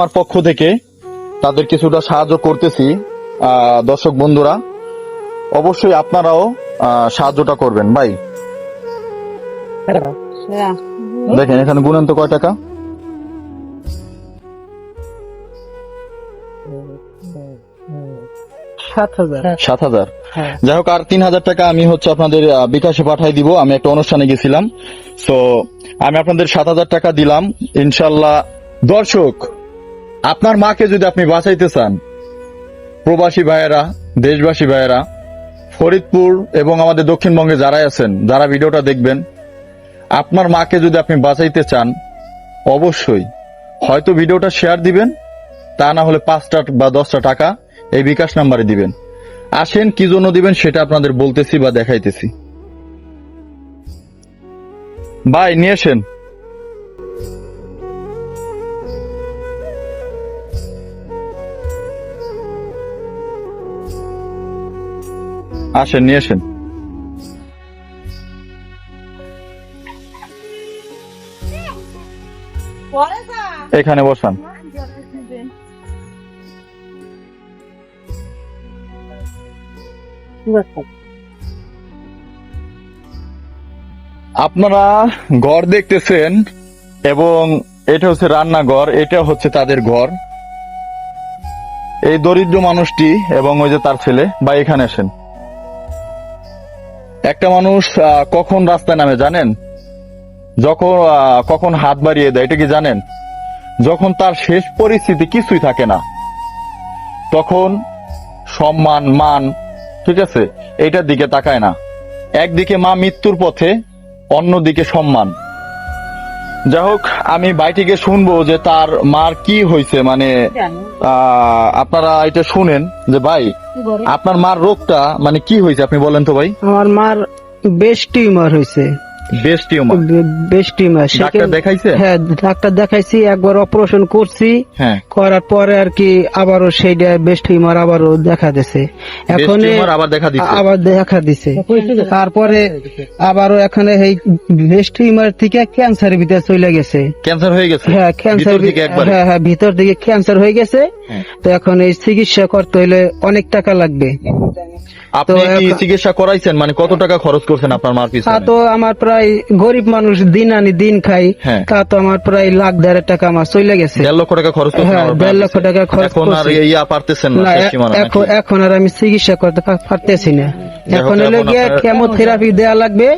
আমার পক্ষ থেকে তাদের কিছুটা সাহায্য করতেছি। দর্শক বন্ধুরা, অবশ্যই আপনারাও সাহায্যটা করবেন। ভাই দেখেন এখানে গুনেন তো কয় টাকা। 7,000। যাই হোক, আর 3,000 টাকা আমি আপনাদের বিকাশে পাঠাই দিব। আমি একটা অনুষ্ঠানে গেছিলাম, তো আমি আপনাদের 7,000 টাকা দিলাম ইনশাল্লাহ। দর্শক, আপনার মাকে যদি আপনি বাঁচাইতে চান, প্রবাসী ভাইয়েরা, দেশবাসী ভাইয়েরা, ফরিদপুর এবং আমাদের দক্ষিণবঙ্গে যারা আছেন, যারা ভিডিওটা দেখবেন, আপনার মাকে যদি আপনি বাঁচাইতে চান, অবশ্যই হয়তো ভিডিওটা শেয়ার দিবেন, তা না হলে 5টা বা 10টা টাকা এই বিকাশ নাম্বারে দিবেন। আসেন কি জন্য দিবেন সেটা আপনাদের বলতেছি বা দেখাইতেছি। ভাই নিয়ে আসেন। আসেন, নিয়ে আসেন। এখানে বসান। আপনারা ঘর দেখতেছেন এবং এটা হচ্ছে রান্নাঘর, এটা হচ্ছে তাদের ঘর। এই দরিদ্র মানুষটি এবং ওই যে তার ছেলে। বা এখানে আসেন। একটা মানুষ কখন রাস্তায় নামে জানেন? কখন হাত বাড়িয়ে দেয় এটা কি জানেন? যখন তার শেষ পরিস্থিতি কিছুই থাকে না, তখন সম্মান, মান, ঠিক আছে, এইটার দিকে তাকায় না। একদিকে মা মৃত্যুর পথে, অন্যদিকে সম্মান। যাই হোক, আমি বাইটিকে শুনবো যে তার মার কি হয়েছে। মানে আপনারা এটা শুনেন যে ভাই আপনার মার রোগটা মানে কি হয়েছে আপনি বলেন তো ভাই। আমার মার বেস্ট টিউমার হয়েছে। Best tumour? Best tumour. Doctor দেখাইছে? হ্যাঁ, ডাক্তার দেখাইছি, একবার অপারেশন করছি। হ্যাঁ, করার পরে আর কি আবারও সেইটা বেস্ট টিউমার আবারও দেখা দিছে। এখন আবার দেখা দিছে। তারপরে আবারও এখানে এই বেস্ট টিউমার থেকে ক্যান্সারের ভিতরে চলে গেছে। ক্যান্সার হয়ে গেছে? হ্যাঁ, ক্যান্সার। হ্যাঁ, ভিতর দিকে ক্যান্সার হয়ে গেছে। তো এখন এই চিকিৎসা করতে হলে অনেক টাকা লাগবে। আপনি কি চিকিৎসা করাইছেন? মানে কত টাকা খরচ করছেন আপনার মার পিছনে? তা তো আমার প্রায় গরিব মানুষ, দিন আনি দিন খাই। তা তো আমার প্রায় 1,50,000 টাকা আমার চলে গেছে। 1.5 লক্ষ টাকা খরচ করছেন? হ্যাঁ, 1.5 লক্ষ টাকা খরচ এখন আর পারতেছেন না? এখন আর আমি চিকিৎসা করতে পারতেছি না। এখন হলে গিয়ে কেমোথেরাপি দেওয়া লাগবে।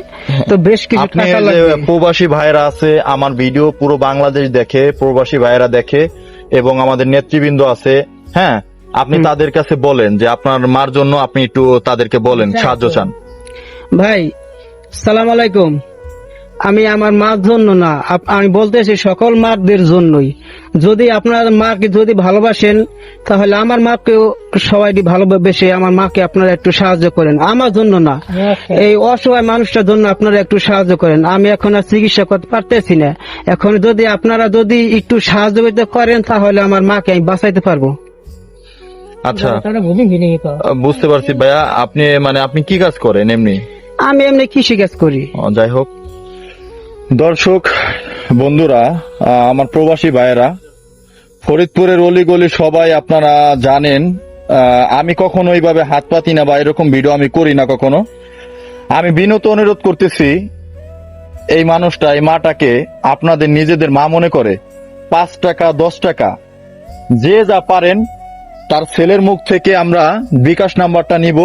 তো বেশ কিছু টাকা লাগবে। প্রবাসী ভাইরা আছে, আমার ভিডিও পুরো বাংলাদেশ দেখে, প্রবাসী ভাইরা দেখে এবং আমাদের নেতৃবৃন্দ আছে। হ্যাঁ, আপনি তাদের কাছে বলেন যে আপনার মার জন্য আপনি একটু তাদেরকে বলেন, সাহায্য চান। ভাই সালাম আলাইকুম। আমি আমার মার জন্য না, আমি বলতেছি সকল মাদের জন্যই। যদি আপনার মাকে যদি ভালোবাসেন, তাহলে আমার মাকেও সবাই ভালোবেসে আমার মাকে আপনারা একটু সাহায্য করেন। আমার জন্য না, এই অসহায় মানুষটার জন্য আপনারা একটু সাহায্য করেন। আমি এখন আর চিকিৎসা করতে পারতেছি না। এখন যদি আপনারা যদি একটু সাহায্য করেন, তাহলে আমার মাকে আমি বাঁচাইতে পারবো। আচ্ছা, বুঝতে পারছি ভাইয়া। আপনি কি কাজ করেন? আমি এমনি কৃষি কাজ করি। যাই হোক, দর্শক বন্ধুরা, আমার প্রবাসী ভাইয়েরা, ফরিদপুরের অলিগলি সবাই আপনারা জানেন, আমি কখনো এইভাবে হাত পাতি না বা এরকম ভিডিও আমি করি না কখনো। আমি বিনত অনুরোধ করতেছি, এই মানুষটা, এই মাটাকে আপনাদের নিজেদের মা মনে করে 5 টাকা 10 টাকা যে যা পারেন, তার ছেলের মুখ থেকে আমরা বিকাশ নাম্বারটা নিব।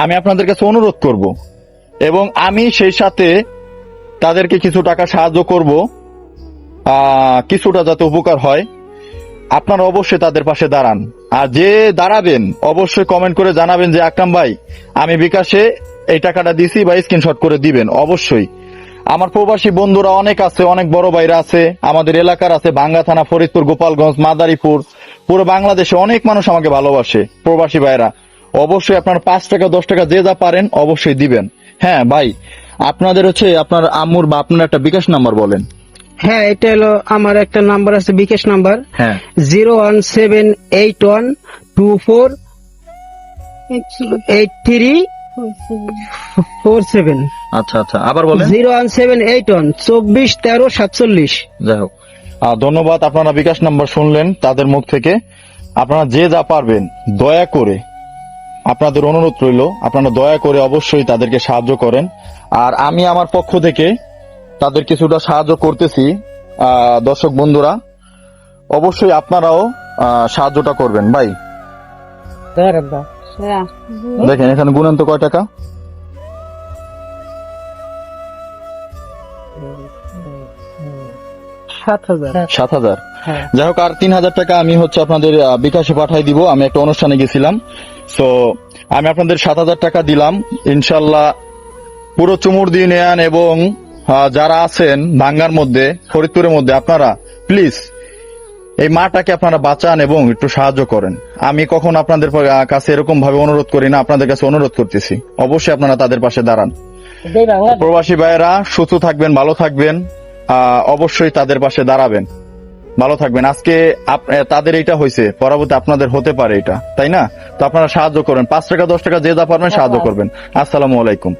আমি আপনাদের কাছে অনুরোধ করব এবং আমি সেই সাথে তাদেরকে কিছু টাকা সাহায্য করব, কিছুটা যাতে উপকার হয়। আপনারা অবশ্যই তাদের পাশে দাঁড়ান। আর যে দাঁড়াবেন অবশ্যই কমেন্ট করে জানাবেন যে আকরাম ভাই আমি বিকাশে এই টাকাটা দিছি, বা স্ক্রিনশট করে দিবেন অবশ্যই। আমার প্রবাসী বন্ধুরা অনেক আছে, অনেক বড় ভাইরা আছে, আমাদের এলাকার আছে, ভাঙ্গা থানা, ফরিদপুর, গোপালগঞ্জ, মাদারীপুর, পুরো বাংলাদেশে অনেক মানুষ আমাকে ভালোবাসে, প্রবাসী ভাইরা। অবশ্যই আপনার 5 টাকা 10 টাকা যে যা পারেন অবশ্যই দিবেন। হ্যাঁ ভাই, আপনাদের আপনার আম্মুর বা আপনার একটা বিকাশ নাম্বার বলেন। হ্যাঁ, এটা হলো আমার একটা নাম্বার আছে, বিকাশ নাম্বার। হ্যাঁ, 01781248347। আচ্ছা আচ্ছা, আবার বলেন। 01781241347। যাই হোক, ধন্যবাদ। আপনারা বিকাশ নাম্বার শুনলেন তাদের মুখ থেকে। আপনারা যে যা পারবেন দয়া করে, আপনাদের অনুরোধ রইল, আপনারা দয়া করে অবশ্যই তাদেরকে সাহায্য করেন। আর আমি আমার পক্ষ থেকে তাদের কিছুটা সাহায্য করতেছি। দর্শক বন্ধুরা, অবশ্যই আপনারাও সাহায্যটা করবেন। ভাই দেখেন এখানে গুণেন তো কয় টাকা। 7,000। যাই হোক, আর 3,000 টাকা আমি হচ্ছে আপনাদের বিকাশে পাঠাই দিব। আমি একটা অনুষ্ঠানে গেছিলাম, সো আমি আপনাদের 7,000 টাকা দিলাম। ইনশাল্লাহ পুরো চুমুরদি ইউনিয়ন এবং যারা আছেন ভাঙ্গার মধ্যে, ফরিদপুরের মধ্যে, আপনারা প্লিজ এই মাটাকে আপনারা বাঁচান এবং একটু সাহায্য করেন। আমি কখন আপনাদের কাছে এরকম ভাবে অনুরোধ করি না, আপনাদের কাছে অনুরোধ করতেছি। অবশ্যই আপনারা তাদের পাশে দাঁড়ান। প্রবাসী ভাইয়েরা সুস্থ থাকবেন, ভালো থাকবেন, অবশ্যই তাদের পাশে দাঁড়াবেন, ভালো থাকবেন। আজকে তাদের এটা হয়েছে, পরবর্তী আপনাদের হতে পারে এটা, তাই না? তো আপনারা সাহায্য করেন, 5 টাকা 10 টাকা যে যা পারবেন সাহায্য করবেন। আসসালামু আলাইকুম।